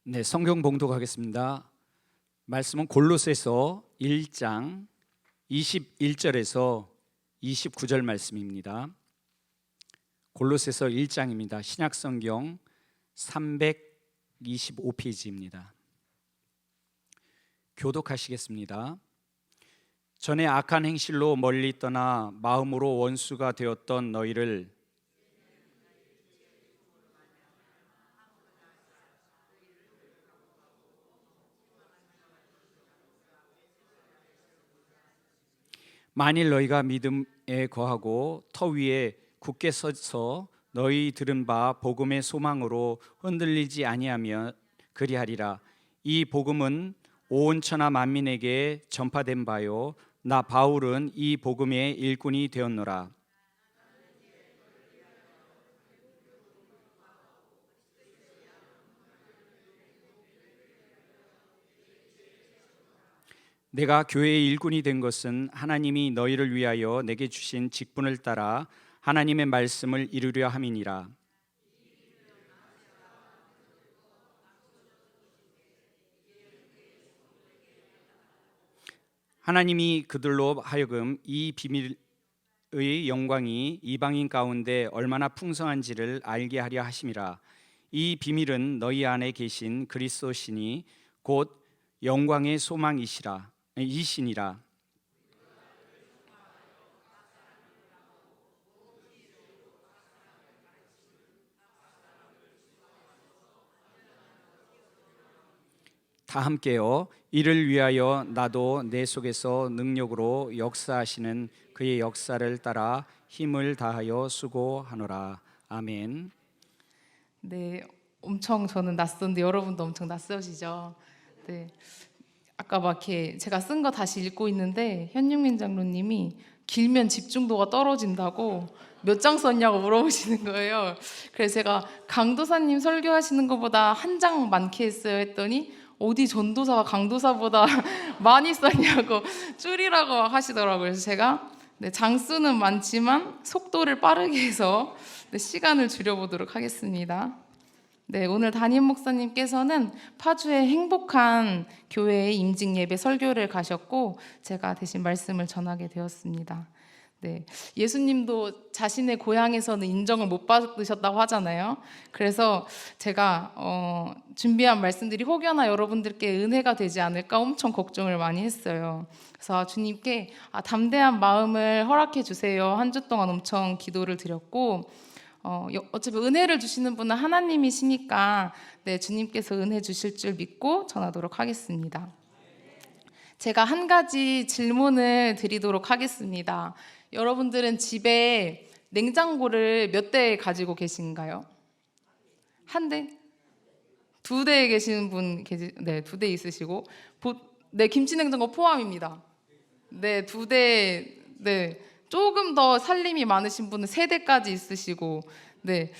네, 성경 봉독하겠습니다. 말씀은 골로새서 1장 21절에서 29절 말씀입니다. 골로새서 1장입니다. 신약성경 325페이지입니다. 교독하시겠습니다. 전에 악한 행실로 멀리 떠나 마음으로 원수가 되었던 너희를 만일 너희가 믿음에 거하고 터 위에 굳게 서서 너희 들은 바 복음의 소망으로 흔들리지 아니하며 그리하리라. 이 복음은 온 천하 만민에게 전파된 바요 나 바울은 이 복음의 일꾼이 되었노라. 내가 교회의 일꾼이 된 것은 하나님이 너희를 위하여 내게 주신 직분을 따라 하나님의 말씀을 이루려 함이니라. 하나님이 그들로 하여금 이 비밀의 영광이 이방인 가운데 얼마나 풍성한지를 알게 하려 하심이라. 이 비밀은 너희 안에 계신 그리스도시니 곧 영광의 소망이시라. 이시니라. 다 함께요. 이를 위하여 나도 내 속에서 능력으로 역사하시는 그의 역사를 따라 힘을 다하여 수고하노라. 아멘. 네, 엄청 저는 낯선데 여러분도 엄청 낯서시죠? 네, 아까 막 이렇게 제가 쓴 거 다시 읽고 있는데 현육민 장로님이 길면 집중도가 떨어진다고 몇 장 썼냐고 물어보시는 거예요. 그래서 제가 강도사님 설교하시는 것보다 한 장 많게 했어요 했더니 어디 전도사가 강도사보다 많이 썼냐고 줄이라고 하시더라고요. 그래서 제가 장수는 많지만 속도를 빠르게 해서 시간을 줄여보도록 하겠습니다. 네, 오늘 담임 목사님께서는 파주의 행복한 교회의 임직 예배 설교를 가셨고 제가 대신 말씀을 전하게 되었습니다. 네, 예수님도 자신의 고향에서는 인정을 못 받으셨다고 하잖아요. 그래서 제가 준비한 말씀들이 혹여나 여러분들께 은혜가 되지 않을까 엄청 걱정을 많이 했어요. 그래서 주님께 담대한 마음을 허락해 주세요. 한 주 동안 엄청 기도를 드렸고 어차피 은혜를 주시는 분은 하나님이시니까 주님께서 은혜 주실 줄 믿고 전하도록 하겠습니다. 제가 한 가지 질문을 드리도록 하겠습니다. 여러분들은 집에 냉장고를 몇 대 가지고 계신가요? 한 대? 두 대 계시는 분 네, 두 대 있으시고 네, 김치냉장고 포함입니다. 네, 두 대. 네, 조금 더 살림이 많으신 분은 세 대까지 있으시고 네,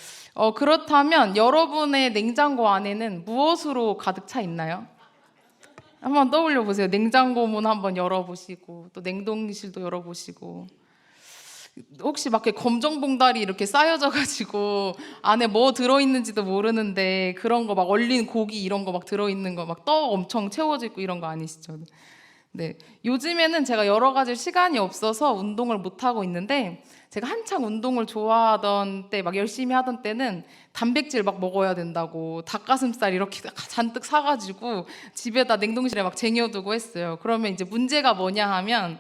그렇다면 여러분의 냉장고 안에는 무엇으로 가득 차 있나요? 한번 떠올려 보세요. 냉장고 문 한번 열어보시고 또 냉동실도 열어보시고 혹시 막 검정 봉다리 이렇게 쌓여져 가지고 안에 뭐 들어있는지도 모르는데 그런 거 막 얼린 고기 이런 거 막 들어있는 거 막 떡 엄청 채워져 있고 이런 거 아니시죠? 네, 요즘에는 제가 여러 가지 시간이 없어서 운동을 못 하고 있는데 제가 한창 운동을 좋아하던 때 막 열심히 하던 때는 단백질 막 먹어야 된다고 닭가슴살 이렇게 잔뜩 사가지고 집에다 냉동실에 막 쟁여두고 했어요. 그러면 이제 문제가 뭐냐 하면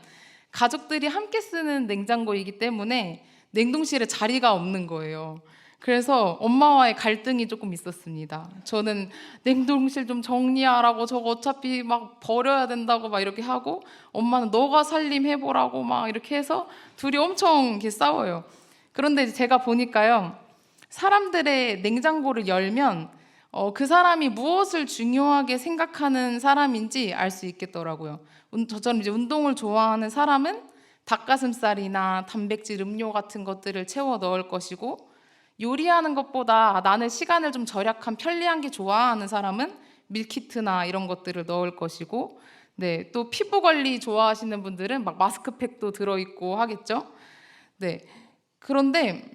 가족들이 함께 쓰는 냉장고이기 때문에 냉동실에 자리가 없는 거예요. 그래서 엄마와의 갈등이 조금 있었습니다. 저는 냉동실 좀 정리하라고 저거 어차피 막 버려야 된다고 막 이렇게 하고 엄마는 너가 살림해보라고 막 이렇게 해서 둘이 엄청 이렇게 싸워요. 그런데 제가 보니까요, 사람들의 냉장고를 열면 그 사람이 무엇을 중요하게 생각하는 사람인지 알 수 있겠더라고요. 저처럼 이제 운동을 좋아하는 사람은 닭가슴살이나 단백질 음료 같은 것들을 채워 넣을 것이고 요리하는 것보다 나는 시간을 좀 절약한 편리한 게 좋아하는 사람은 밀키트나 이런 것들을 넣을 것이고 네, 또 피부 관리 좋아하시는 분들은 막 마스크팩도 들어있고 하겠죠. 네, 그런데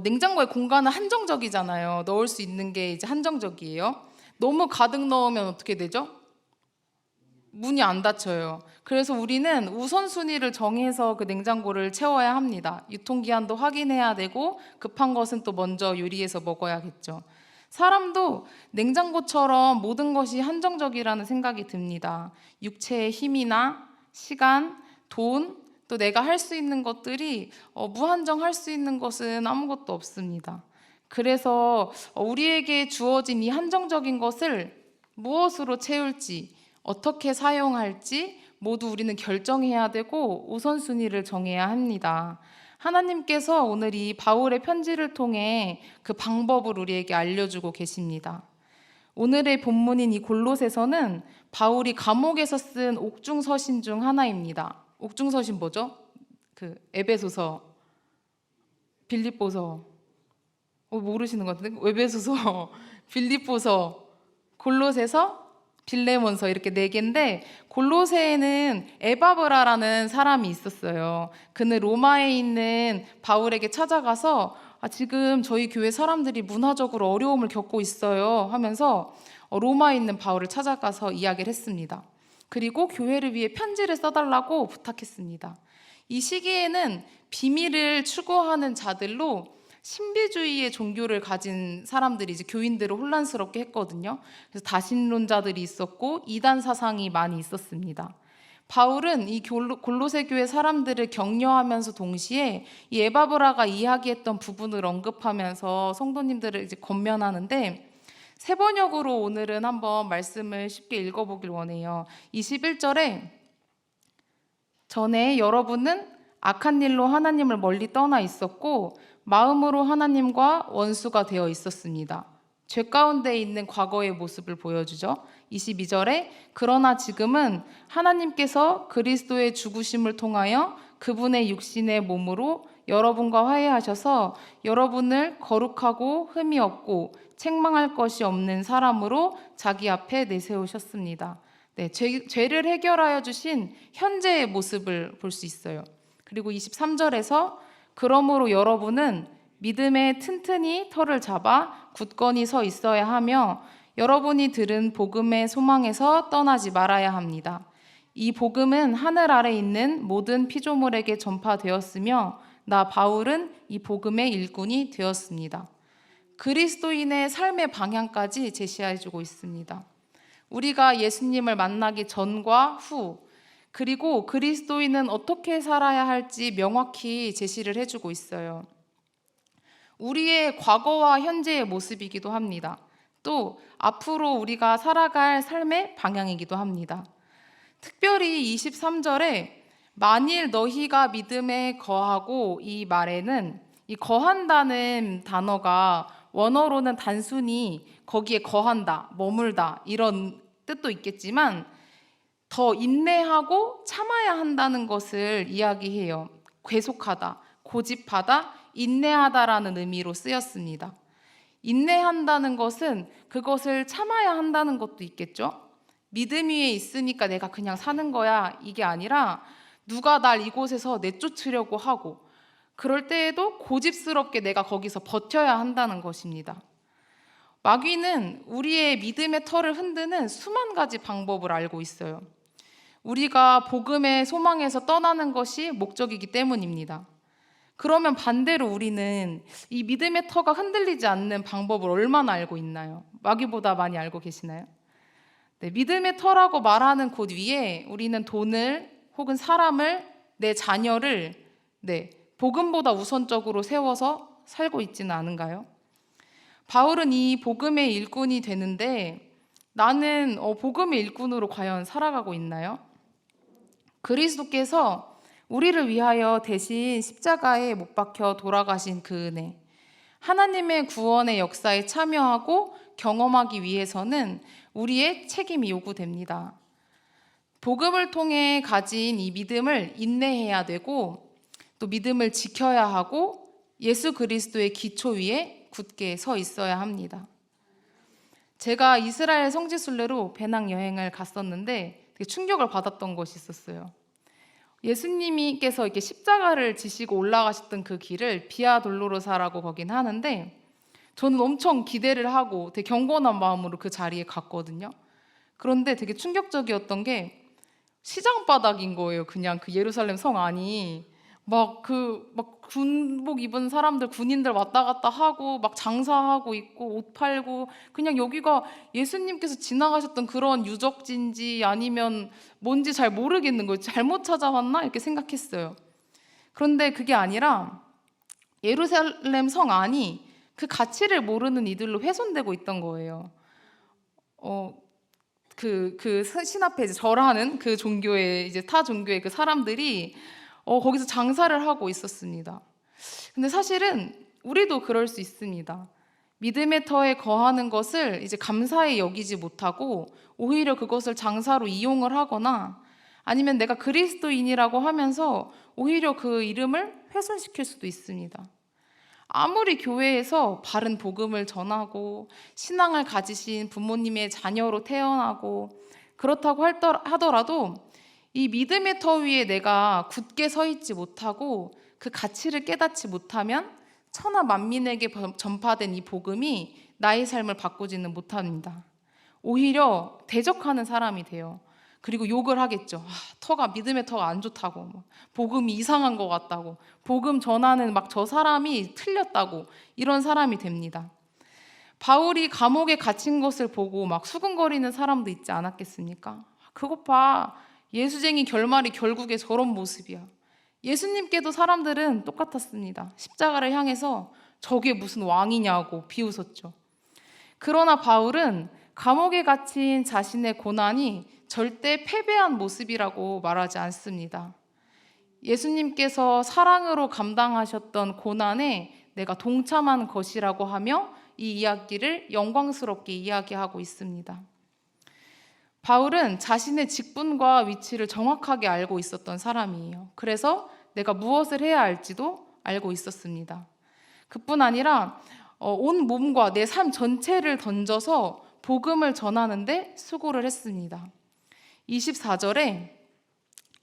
냉장고의 공간은 한정적이잖아요. 넣을 수 있는 게 이제 한정적이에요. 너무 가득 넣으면 어떻게 되죠? 문이 안 닫혀요. 그래서 우리는 우선순위를 정해서 그 냉장고를 채워야 합니다. 유통기한도 확인해야 되고 급한 것은 또 먼저 요리해서 먹어야겠죠. 사람도 냉장고처럼 모든 것이 한정적이라는 생각이 듭니다. 육체의 힘이나 시간, 돈, 또 내가 할 수 있는 것들이 무한정할 수 있는 것은 아무것도 없습니다. 그래서 우리에게 주어진 이 한정적인 것을 무엇으로 채울지, 어떻게 사용할지 모두 우리는 결정해야 되고 우선순위를 정해야 합니다. 하나님께서 오늘 이 바울의 편지를 통해 그 방법을 우리에게 알려주고 계십니다. 오늘의 본문인 이 골로새서는 바울이 감옥에서 쓴 옥중서신 중 하나입니다. 옥중서신 뭐죠? 그 에베소서, 빌립보서, 모르시는 것 같은데? 에베소서, 빌립보서, 골로새서, 빌레몬서 이렇게 네 개인데 골로새에는 에바브라라는 사람이 있었어요. 그는 로마에 있는 바울에게 찾아가서 지금 저희 교회 사람들이 문화적으로 어려움을 겪고 있어요 하면서 로마에 있는 바울을 찾아가서 이야기를 했습니다. 그리고 교회를 위해 편지를 써달라고 부탁했습니다. 이 시기에는 비밀을 추구하는 자들로 신비주의의 종교를 가진 사람들이 이제 교인들을 혼란스럽게 했거든요. 그래서 다신론자들이 있었고 이단 사상이 많이 있었습니다. 바울은 이 골로새 교회 사람들을 격려하면서 동시에 이 에바브라가 이야기했던 부분을 언급하면서 성도님들을 이제 권면하는데 세 번역으로 오늘은 한번 말씀을 쉽게 읽어보길 원해요. 21절에 전에 여러분은 악한 일로 하나님을 멀리 떠나 있었고 마음으로 하나님과 원수가 되어 있었습니다. 죄 가운데 있는 과거의 모습을 보여주죠. 22절에 그러나 지금은 하나님께서 그리스도의 죽으심을 통하여 그분의 육신의 몸으로 여러분과 화해하셔서 여러분을 거룩하고 흠이 없고 책망할 것이 없는 사람으로 자기 앞에 내세우셨습니다. 네, 죄를 해결하여 주신 현재의 모습을 볼 수 있어요. 그리고 23절에서 그러므로 여러분은 믿음에 튼튼히 터를 잡아 굳건히 서 있어야 하며 여러분이 들은 복음의 소망에서 떠나지 말아야 합니다. 이 복음은 하늘 아래 있는 모든 피조물에게 전파되었으며 나 바울은 이 복음의 일꾼이 되었습니다. 그리스도인의 삶의 방향까지 제시해주고 있습니다. 우리가 예수님을 만나기 전과 후 그리고 그리스도인은 어떻게 살아야 할지 명확히 제시를 해주고 있어요. 우리의 과거와 현재의 모습이기도 합니다. 또 앞으로 우리가 살아갈 삶의 방향이기도 합니다. 특별히 23절에 만일 너희가 믿음에 거하고 이 말에는 이 거한다는 단어가 원어로는 단순히 거기에 거한다, 머물다 이런 뜻도 있겠지만 더 인내하고 참아야 한다는 것을 이야기해요. 계속하다, 고집하다, 인내하다라는 의미로 쓰였습니다. 인내한다는 것은 그것을 참아야 한다는 것도 있겠죠. 믿음 위에 있으니까 내가 그냥 사는 거야 이게 아니라 누가 날 이곳에서 내쫓으려고 하고 그럴 때에도 고집스럽게 내가 거기서 버텨야 한다는 것입니다. 마귀는 우리의 믿음의 털을 흔드는 수만 가지 방법을 알고 있어요. 우리가 복음의 소망에서 떠나는 것이 목적이기 때문입니다. 그러면 반대로 우리는 이 믿음의 터가 흔들리지 않는 방법을 얼마나 알고 있나요? 마귀보다 많이 알고 계시나요? 네, 믿음의 터라고 말하는 곳 위에 우리는 돈을 혹은 사람을, 내 자녀를 복음보다 우선적으로 세워서 살고 있지는 않은가요? 바울은 이 복음의 일꾼이 되는데 나는 복음의 일꾼으로 과연 살아가고 있나요? 그리스도께서 우리를 위하여 대신 십자가에 못 박혀 돌아가신 그 은혜, 하나님의 구원의 역사에 참여하고 경험하기 위해서는 우리의 책임이 요구됩니다. 복음을 통해 가진 이 믿음을 인내해야 되고 또 믿음을 지켜야 하고 예수 그리스도의 기초 위에 굳게 서 있어야 합니다. 제가 이스라엘 성지순례로 배낭여행을 갔었는데 되게 충격을 받았던 것이 있었어요. 예수님께서 이렇게 십자가를 지시고 올라가셨던 그 길을 비아 돌로로사라고 거긴 하는데 저는 엄청 기대를 하고 되게 경건한 마음으로 그 자리에 갔거든요. 그런데 되게 충격적이었던 게 시장 바닥인 거예요. 그냥 그 예루살렘 성 안이 막 군복 입은 사람들, 군인들 왔다 갔다 하고 막 장사하고 있고 옷 팔고, 그냥 여기가 예수님께서 지나가셨던 그런 유적지인지 아니면 뭔지 잘 모르겠는 거예요. 잘못 찾아왔나 이렇게 생각했어요. 그런데 그게 아니라 예루살렘 성 안이 그 가치를 모르는 이들로 훼손되고 있던 거예요. 그 신 앞에 이제 절하는 그 종교의 이제 타 종교의 그 사람들이 거기서 장사를 하고 있었습니다. 근데 사실은 우리도 그럴 수 있습니다. 믿음의 터에 거하는 것을 이제 감사히 여기지 못하고 오히려 그것을 장사로 이용을 하거나, 아니면 내가 그리스도인이라고 하면서 오히려 그 이름을 훼손시킬 수도 있습니다. 아무리 교회에서 바른 복음을 전하고 신앙을 가지신 부모님의 자녀로 태어나고 그렇다고 하더라도 이 믿음의 터 위에 내가 굳게 서 있지 못하고 그 가치를 깨닫지 못하면 천하 만민에게 전파된 이 복음이 나의 삶을 바꾸지는 못합니다. 오히려 대적하는 사람이 돼요. 그리고 욕을 하겠죠. 믿음의 터가 안 좋다고, 복음이 이상한 것 같다고, 복음 전하는 저 사람이 틀렸다고, 이런 사람이 됩니다. 바울이 감옥에 갇힌 것을 보고 수근거리는 사람도 있지 않았겠습니까? 그것 봐, 예수쟁이 결말이 결국에 저런 모습이야. 예수님께도 사람들은 똑같았습니다. 십자가를 향해서 저게 무슨 왕이냐고 비웃었죠. 그러나 바울은 감옥에 갇힌 자신의 고난이 절대 패배한 모습이라고 말하지 않습니다. 예수님께서 사랑으로 감당하셨던 고난에 내가 동참한 것이라고 하며 이 이야기를 영광스럽게 이야기하고 있습니다. 바울은 자신의 직분과 위치를 정확하게 알고 있었던 사람이에요. 그래서 내가 무엇을 해야 할지도 알고 있었습니다. 그뿐 아니라 온 몸과 내 삶 전체를 던져서 복음을 전하는데 수고를 했습니다. 24절에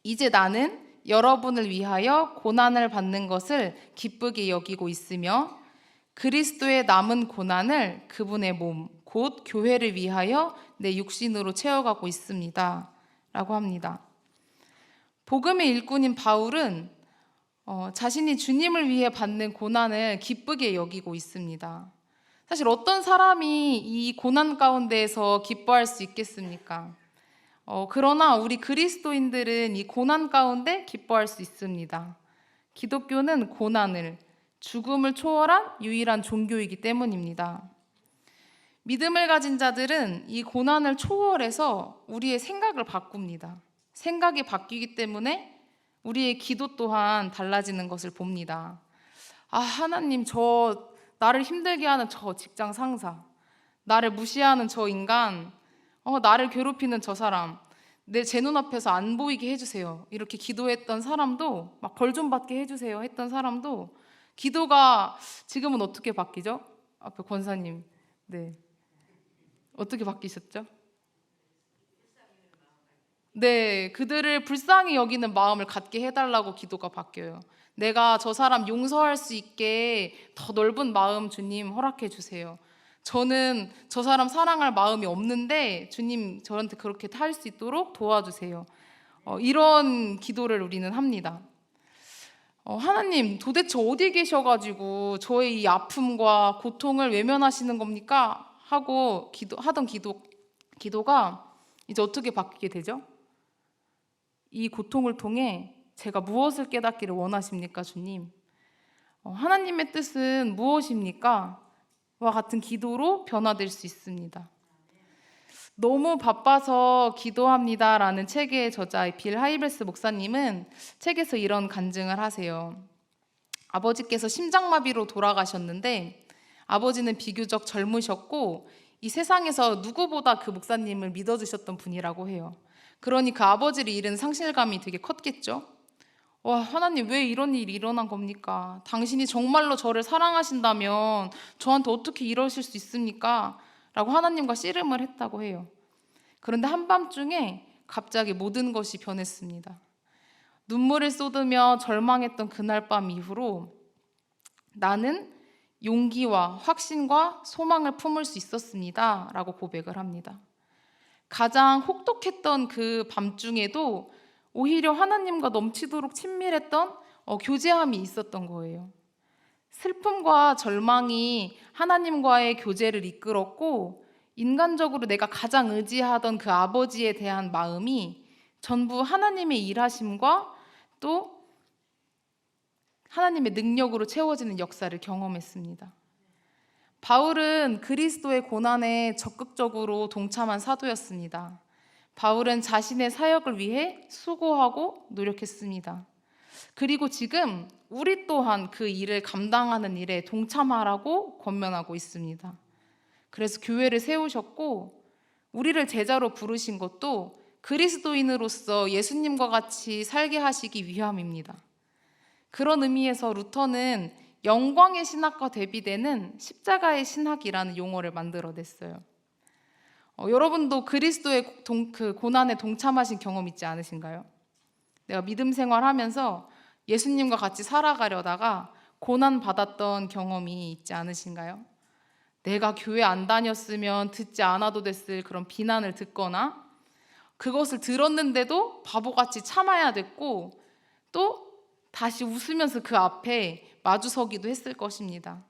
이제 나는 여러분을 위하여 고난을 받는 것을 기쁘게 여기고 있으며 그리스도의 남은 고난을 그분의 몸, 곧 교회를 위하여 내 육신으로 채워가고 있습니다. 라고 합니다. 복음의 일꾼인 바울은 자신이 주님을 위해 받는 고난을 기쁘게 여기고 있습니다. 사실 어떤 사람이 이 고난 가운데에서 기뻐할 수 있겠습니까? 그러나 우리 그리스도인들은 이 고난 가운데 기뻐할 수 있습니다. 기독교는 고난을, 죽음을 초월한 유일한 종교이기 때문입니다. 믿음을 가진 자들은 이 고난을 초월해서 우리의 생각을 바꿉니다. 생각이 바뀌기 때문에 우리의 기도 또한 달라지는 것을 봅니다. 하나님, 나를 힘들게 하는 저 직장 상사, 나를 무시하는 저 인간, 나를 괴롭히는 저 사람, 제 눈앞에서 안 보이게 해주세요. 이렇게 기도했던 사람도, 벌 좀 받게 해주세요 했던 사람도, 기도가 지금은 어떻게 바뀌죠? 앞에 권사님, 네, 어떻게 바뀌셨죠? 네, 그들을 불쌍히 여기는 마음을 갖게 해달라고 기도가 바뀌어요. 내가 저 사람 용서할 수 있게 더 넓은 마음 주님 허락해 주세요. 저는 저 사람 사랑할 마음이 없는데 주님 저한테 그렇게 할 수 있도록 도와주세요. 이런 기도를 우리는 합니다. 하나님, 도대체 어디 계셔가지고 저의 이 아픔과 고통을 외면하시는 겁니까? 하고 하던 기도가 이제 어떻게 바뀌게 되죠? 이 고통을 통해 제가 무엇을 깨닫기를 원하십니까, 주님? 하나님의 뜻은 무엇입니까? 와 같은 기도로 변화될 수 있습니다. 너무 바빠서 기도합니다라는 책의 저자 빌 하이베스 목사님은 책에서 이런 간증을 하세요. 아버지께서 심장마비로 돌아가셨는데 아버지는 비교적 젊으셨고 이 세상에서 누구보다 그 목사님을 믿어주셨던 분이라고 해요. 그러니 그 아버지를 잃은 상실감이 되게 컸겠죠. 하나님, 왜 이런 일이 일어난 겁니까? 당신이 정말로 저를 사랑하신다면 저한테 어떻게 이러실 수 있습니까? 라고 하나님과 씨름을 했다고 해요. 그런데 한밤중에 갑자기 모든 것이 변했습니다. 눈물을 쏟으며 절망했던 그날 밤 이후로 나는 용기와 확신과 소망을 품을 수 있었습니다. 라고 고백을 합니다. 가장 혹독했던 그 밤중에도 오히려 하나님과 넘치도록 친밀했던 교제함이 있었던 거예요. 슬픔과 절망이 하나님과의 교제를 이끌었고, 인간적으로 내가 가장 의지하던 그 아버지에 대한 마음이 전부 하나님의 일하심과 또 하나님의 능력으로 채워지는 역사를 경험했습니다. 바울은 그리스도의 고난에 적극적으로 동참한 사도였습니다. 바울은 자신의 사역을 위해 수고하고 노력했습니다. 그리고 지금 우리 또한 그 일을 감당하는 일에 동참하라고 권면하고 있습니다. 그래서 교회를 세우셨고, 우리를 제자로 부르신 것도 그리스도인으로서 예수님과 같이 살게 하시기 위함입니다. 그런 의미에서 루터는 영광의 신학과 대비되는 십자가의 신학이라는 용어를 만들어냈어요. 여러분도 그리스도의 그 고난에 동참하신 경험 있지 않으신가요? 내가 믿음 생활하면서 예수님과 같이 살아가려다가 고난 받았던 경험이 있지 않으신가요? 내가 교회 안 다녔으면 듣지 않아도 됐을 그런 비난을 듣거나, 그것을 들었는데도 바보같이 참아야 됐고, 또 다시 웃으면서 그 앞에 마주서기도 했을 것입니다.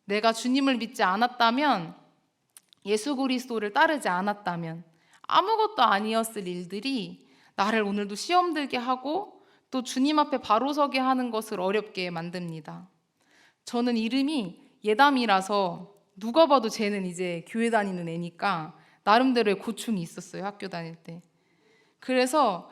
내가 주님을 믿지 않았다면, 예수 그리스도를 따르지 않았다면 아무것도 아니었을 일들이 나를 오늘도 시험 들게 하고 또 주님 앞에 바로 서게 하는 것을 어렵게 만듭니다. 저는 이름이 예담이라서 누가 봐도 쟤는 이제 교회 다니는 애니까 나름대로의 고충이 있었어요, 학교 다닐 때. 그래서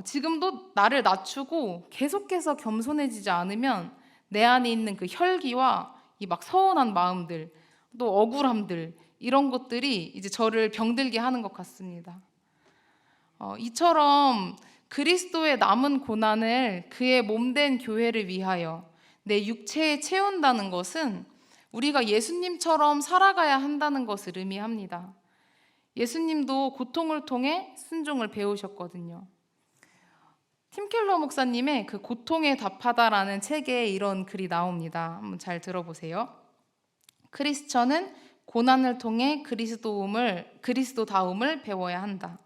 지금도 나를 낮추고 계속해서 겸손해지지 않으면 내 안에 있는 그 혈기와 이 막 서운한 마음들, 또 억울함들, 이런 것들이 이제 저를 병들게 하는 것 같습니다. 이처럼 그리스도의 남은 고난을 그의 몸된 교회를 위하여 내 육체에 채운다는 것은 우리가 예수님처럼 살아가야 한다는 것을 의미합니다. 예수님도 고통을 통해 순종을 배우셨거든요. 팀 켈러 목사님의 그 고통에 답하다라는 책에 이런 글이 나옵니다. 한번 잘 들어보세요. 크리스천은 고난을 통해 그리스도다움을 배워야 한다.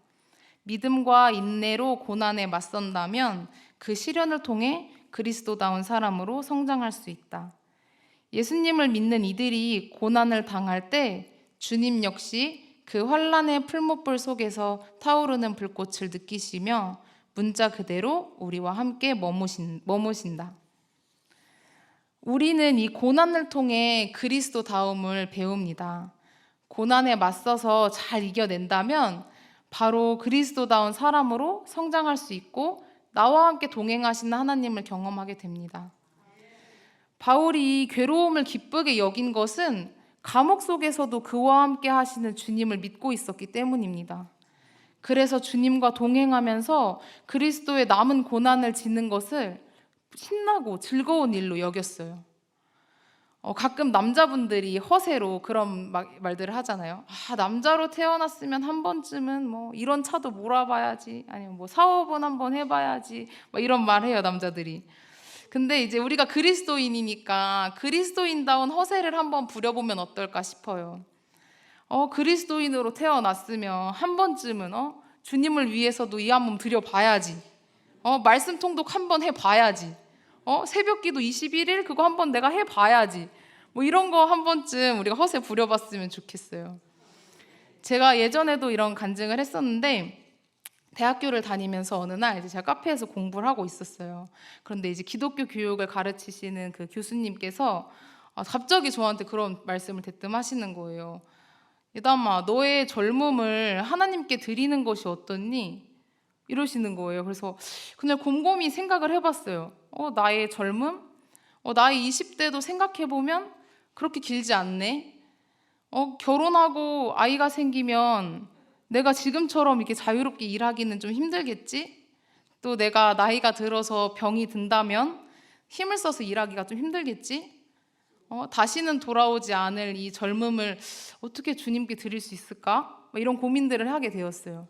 믿음과 인내로 고난에 맞선다면 그 시련을 통해 그리스도다운 사람으로 성장할 수 있다. 예수님을 믿는 이들이 고난을 당할 때 주님 역시 그 환란의 풀무불 속에서 타오르는 불꽃을 느끼시며 문자 그대로 우리와 함께 머무신다. 우리는 이 고난을 통해 그리스도다움을 배웁니다. 고난에 맞서서 잘 이겨낸다면 바로 그리스도다운 사람으로 성장할 수 있고 나와 함께 동행하시는 하나님을 경험하게 됩니다. 바울이 괴로움을 기쁘게 여긴 것은 감옥 속에서도 그와 함께 하시는 주님을 믿고 있었기 때문입니다. 그래서 주님과 동행하면서 그리스도의 남은 고난을 지는 것을 신나고 즐거운 일로 여겼어요. 가끔 남자분들이 허세로 그런 말들을 하잖아요. 남자로 태어났으면 한 번쯤은 뭐 이런 차도 몰아봐야지, 아니면 뭐 사업은 한번 해봐야지, 뭐 이런 말 해요, 남자들이. 근데 이제 우리가 그리스도인이니까 그리스도인다운 허세를 한번 부려보면 어떨까 싶어요. 그리스도인으로 태어났으면 한 번쯤은 주님을 위해서도 이 한 몸 드려봐야지. 말씀 통독 한번 해봐야지. 새벽기도 21일 그거 한번 내가 해봐야지. 뭐 이런 거 한 번쯤 우리가 허세 부려봤으면 좋겠어요. 제가 예전에도 이런 간증을 했었는데, 대학교를 다니면서 어느 날 이제 제가 카페에서 공부를 하고 있었어요. 그런데 이제 기독교 교육을 가르치시는 그 교수님께서 갑자기 저한테 그런 말씀을 대뜸하시는 거예요. 예담아, 너의 젊음을 하나님께 드리는 것이 어떻니? 이러시는 거예요. 그래서 그냥 곰곰이 생각을 해봤어요. 나의 젊음? 나의 20대도 생각해보면 그렇게 길지 않네. 결혼하고 아이가 생기면 내가 지금처럼 이렇게 자유롭게 일하기는 좀 힘들겠지? 또 내가 나이가 들어서 병이 든다면 힘을 써서 일하기가 좀 힘들겠지? 다시는 돌아오지 않을 이 젊음을 어떻게 주님께 드릴 수 있을까? 이런 고민들을 하게 되었어요.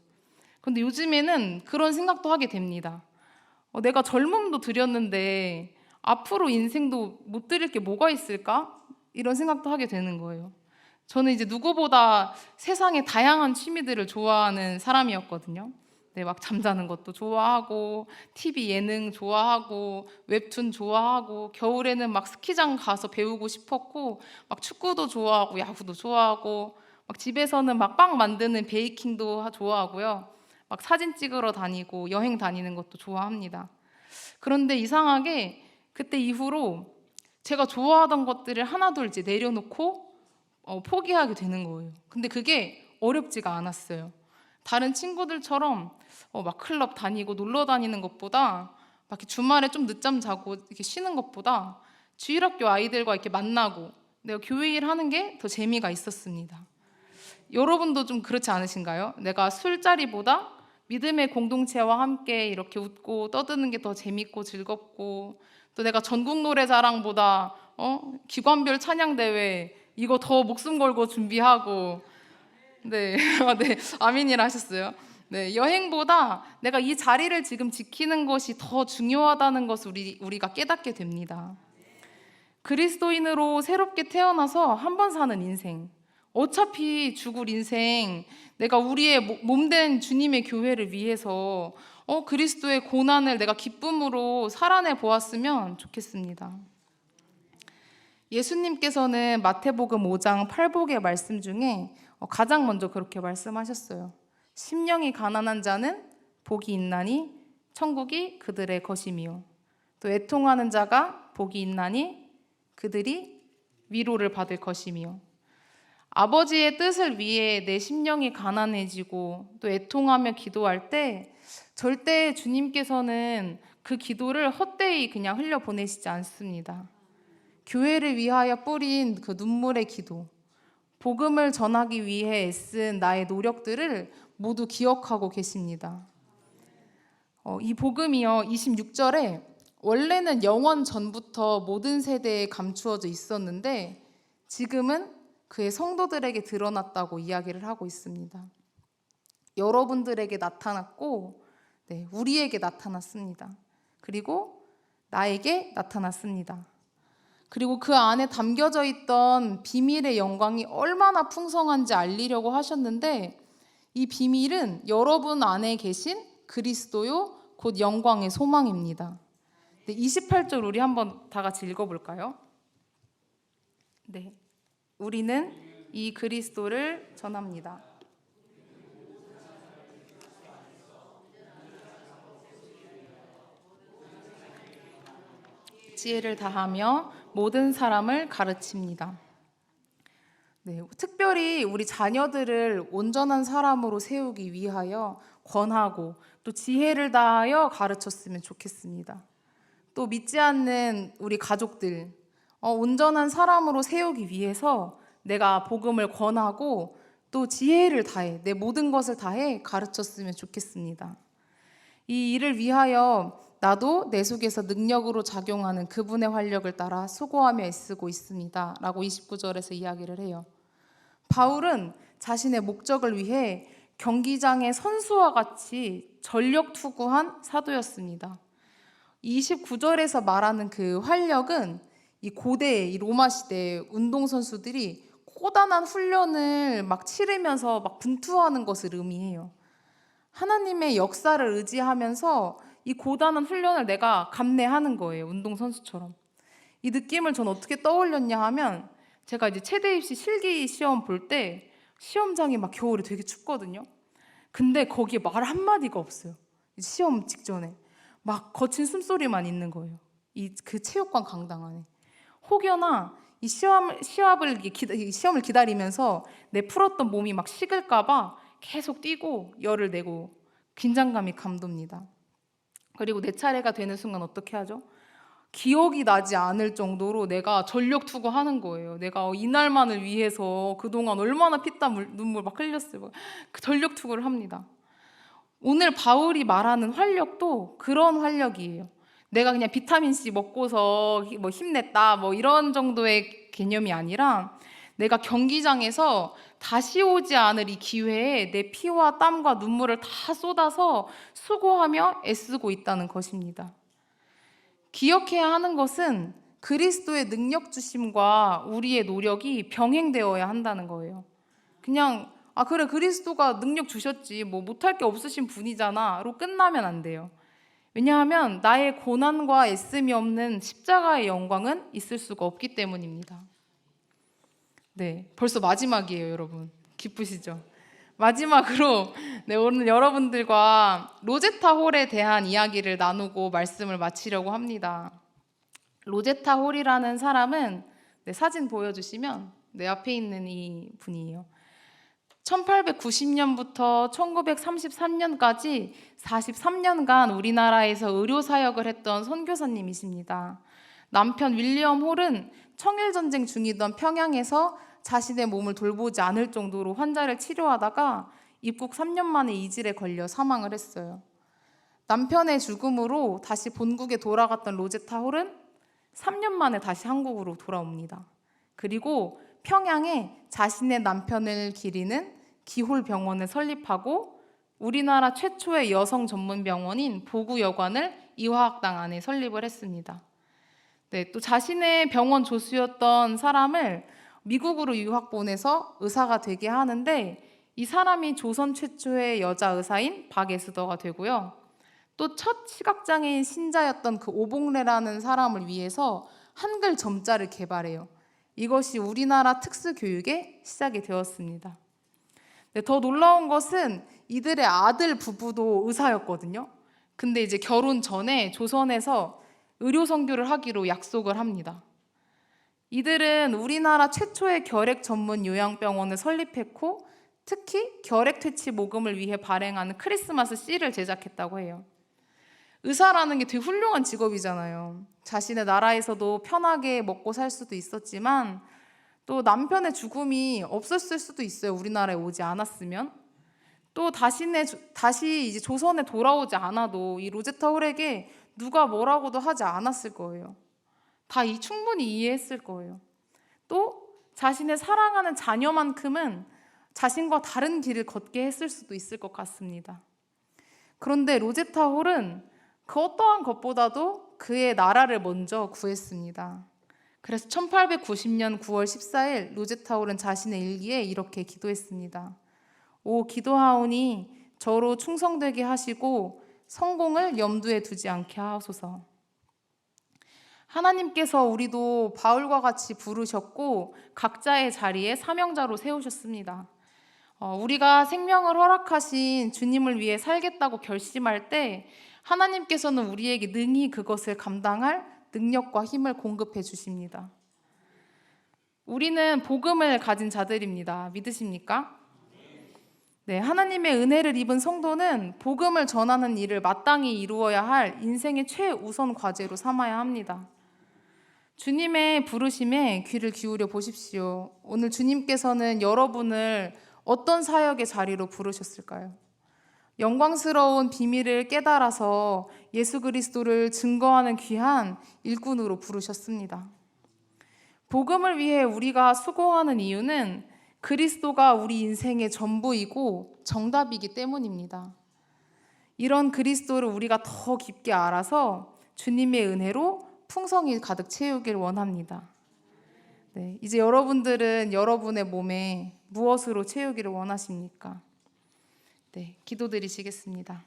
근데 요즘에는 그런 생각도 하게 됩니다. 내가 젊음도 드렸는데 앞으로 인생도 못 드릴 게 뭐가 있을까? 이런 생각도 하게 되는 거예요. 저는 이제 누구보다 세상의 다양한 취미들을 좋아하는 사람이었거든요. 네, 막 잠자는 것도 좋아하고 TV 예능 좋아하고 웹툰 좋아하고 겨울에는 막 스키장 가서 배우고 싶었고 막 축구도 좋아하고 야구도 좋아하고 막 집에서는 막 빵 만드는 베이킹도 좋아하고요. 막 사진 찍으러 다니고 여행 다니는 것도 좋아합니다. 그런데 이상하게 그때 이후로 제가 좋아하던 것들을 하나둘 이제 내려놓고 포기하게 되는 거예요. 근데 그게 어렵지가 않았어요. 다른 친구들처럼 막 클럽 다니고 놀러 다니는 것보다 막 이렇게 주말에 좀 늦잠 자고 이렇게 쉬는 것보다 주일학교 아이들과 이렇게 만나고 내가 교회 일 하는 게 더 재미가 있었습니다. 여러분도 좀 그렇지 않으신가요? 내가 술자리보다 믿음의 공동체와 함께 이렇게 웃고 떠드는 게 더 재밌고 즐겁고 또 내가 전국 노래자랑보다 기관별 찬양대회 이거 더 목숨 걸고 준비하고 네, 네, 아멘이라 하셨어요. 네, 여행보다 내가 이 자리를 지금 지키는 것이 더 중요하다는 것을 우리가 깨닫게 됩니다. 그리스도인으로 새롭게 태어나서 한 번 사는 인생, 어차피 죽을 인생, 내가 우리의 몸된 주님의 교회를 위해서 그리스도의 고난을 내가 기쁨으로 살아내 보았으면 좋겠습니다. 예수님께서는 마태복음 5장 8복의 말씀 중에 가장 먼저 그렇게 말씀하셨어요. 심령이 가난한 자는 복이 있나니 천국이 그들의 것이며 또 애통하는 자가 복이 있나니 그들이 위로를 받을 것이며 아버지의 뜻을 위해 내 심령이 가난해지고 또 애통하며 기도할 때 절대 주님께서는 그 기도를 헛되이 그냥 흘려보내시지 않습니다. 교회를 위하여 뿌린 그 눈물의 기도, 복음을 전하기 위해 애쓴 나의 노력들을 모두 기억하고 계십니다. 이 복음이요 26절에 원래는 영원 전부터 모든 세대에 감추어져 있었는데 지금은 그의 성도들에게 드러났다고 이야기를 하고 있습니다. 여러분들에게 나타났고 우리에게 나타났습니다. 그리고 나에게 나타났습니다. 그리고 그 안에 담겨져 있던 비밀의 영광이 얼마나 풍성한지 알리려고 하셨는데 이 비밀은 여러분 안에 계신 그리스도요 곧 영광의 소망입니다. 28절 우리 한번 다 같이 읽어볼까요? 네, 우리는 이 그리스도를 전합니다. 지혜를 다하며 모든 사람을 가르칩니다. 네, 특별히 우리 자녀들을 온전한 사람으로 세우기 위하여 권하고 또 지혜를 다하여 가르쳤으면 좋겠습니다. 또 믿지 않는 우리 가족들 온전한 사람으로 세우기 위해서 내가 복음을 권하고 또 지혜를 다해 내 모든 것을 다해 가르쳤으면 좋겠습니다. 이 일을 위하여 나도 내 속에서 능력으로 작용하는 그분의 활력을 따라 수고하며 애쓰고 있습니다. 라고 29절에서 이야기를 해요. 바울은 자신의 목적을 위해 경기장의 선수와 같이 전력 투구한 사도였습니다. 29절에서 말하는 그 활력은 이 고대 이 로마 시대 운동선수들이 고단한 훈련을 막 치르면서 막 분투하는 것을 의미해요. 하나님의 역사를 의지하면서 이 고단한 훈련을 내가 감내하는 거예요. 운동선수처럼. 이 느낌을 전 어떻게 떠올렸냐 하면 제가 이제 체대 입시 실기 시험 볼 때 시험장이 막 겨울에 되게 춥거든요. 근데 거기에 말 한마디가 없어요. 시험 직전에. 막 거친 숨소리만 있는 거예요. 그 체육관 강당 안에. 혹여나 이 시험을 기다리면서 내 풀었던 몸이 막 식을까봐 계속 뛰고 열을 내고 긴장감이 감돕니다. 그리고 내 차례가 되는 순간 어떻게 하죠? 기억이 나지 않을 정도로 내가 전력 투구하는 거예요. 내가 이날만을 위해서 그동안 얼마나 피땀 눈물 막 흘렸어요. 그 전력 투구를 합니다. 오늘 바울이 말하는 활력도 그런 활력이에요. 내가 그냥 비타민C 먹고서 뭐 힘냈다 뭐 이런 정도의 개념이 아니라 내가 경기장에서 다시 오지 않을 이 기회에 내 피와 땀과 눈물을 다 쏟아서 수고하며 애쓰고 있다는 것입니다. 기억해야 하는 것은 그리스도의 능력 주심과 우리의 노력이 병행되어야 한다는 거예요. 그냥 그래 그리스도가 능력 주셨지 뭐 못할 게 없으신 분이잖아로 끝나면 안 돼요. 왜냐하면 나의 고난과 애씀이 없는 십자가의 영광은 있을 수가 없기 때문입니다. 네, 벌써 마지막이에요, 여러분. 기쁘시죠? 마지막으로 오늘 여러분들과 로제타 홀에 대한 이야기를 나누고 말씀을 마치려고 합니다. 로제타 홀이라는 사람은 사진 보여주시면 내 앞에 있는 이 분이에요. 1890년부터 1933년까지 43년간 우리나라에서 의료사역을 했던 선교사님이십니다. 남편 윌리엄 홀은 청일전쟁 중이던 평양에서 자신의 몸을 돌보지 않을 정도로 환자를 치료하다가 입국 3년 만에 이질에 걸려 사망을 했어요. 남편의 죽음으로 다시 본국에 돌아갔던 로제타 홀은 3년 만에 다시 한국으로 돌아옵니다. 그리고 평양에 자신의 남편을 기리는 기홀병원을 설립하고 우리나라 최초의 여성 전문 병원인 보구여관을 이화학당 안에 설립을 했습니다. 네, 또 자신의 병원 조수였던 사람을 미국으로 유학 보내서 의사가 되게 하는데 이 사람이 조선 최초의 여자 의사인 박에스더가 되고요. 또 첫 시각장애인 신자였던 그 오봉래라는 사람을 위해서 한글 점자를 개발해요. 이것이 우리나라 특수교육의 시작이 되었습니다. 네, 더 놀라운 것은 이들의 아들 부부도 의사였거든요. 근데 이제 결혼 전에 조선에서 의료 선교를 하기로 약속을 합니다. 이들은 우리나라 최초의 결핵 전문 요양병원을 설립했고 특히 결핵 퇴치 모금을 위해 발행하는 크리스마스 씨를 제작했다고 해요. 의사라는 게 되게 훌륭한 직업이잖아요. 자신의 나라에서도 편하게 먹고 살 수도 있었지만 또 남편의 죽음이 없었을 수도 있어요. 우리나라에 오지 않았으면. 또 다시 이제 조선에 돌아오지 않아도 이 로제타 홀에게 누가 뭐라고도 하지 않았을 거예요. 다 충분히 이해했을 거예요. 또 자신의 사랑하는 자녀만큼은 자신과 다른 길을 걷게 했을 수도 있을 것 같습니다. 그런데 로제타 홀은 그 어떠한 것보다도 그의 나라를 먼저 구했습니다. 그래서 1890년 9월 14일 로제타 홀은 자신의 일기에 이렇게 기도했습니다. 오 기도하오니 저로 충성되게 하시고 성공을 염두에 두지 않게 하소서. 하나님께서 우리도 바울과 같이 부르셨고 각자의 자리에 사명자로 세우셨습니다. 우리가 생명을 허락하신 주님을 위해 살겠다고 결심할 때 하나님께서는 우리에게 능히 그것을 감당할 능력과 힘을 공급해 주십니다. 우리는 복음을 가진 자들입니다. 믿으십니까? 네, 하나님의 은혜를 입은 성도는 복음을 전하는 일을 마땅히 이루어야 할 인생의 최우선 과제로 삼아야 합니다. 주님의 부르심에 귀를 기울여 보십시오. 오늘 주님께서는 여러분을 어떤 사역의 자리로 부르셨을까요? 영광스러운 비밀을 깨달아서 예수 그리스도를 증거하는 귀한 일꾼으로 부르셨습니다. 복음을 위해 우리가 수고하는 이유는 그리스도가 우리 인생의 전부이고 정답이기 때문입니다. 이런 그리스도를 우리가 더 깊게 알아서 주님의 은혜로 풍성히 가득 채우길 원합니다. 네, 이제 여러분들은 여러분의 몸에 무엇으로 채우기를 원하십니까? 네, 기도드리시겠습니다.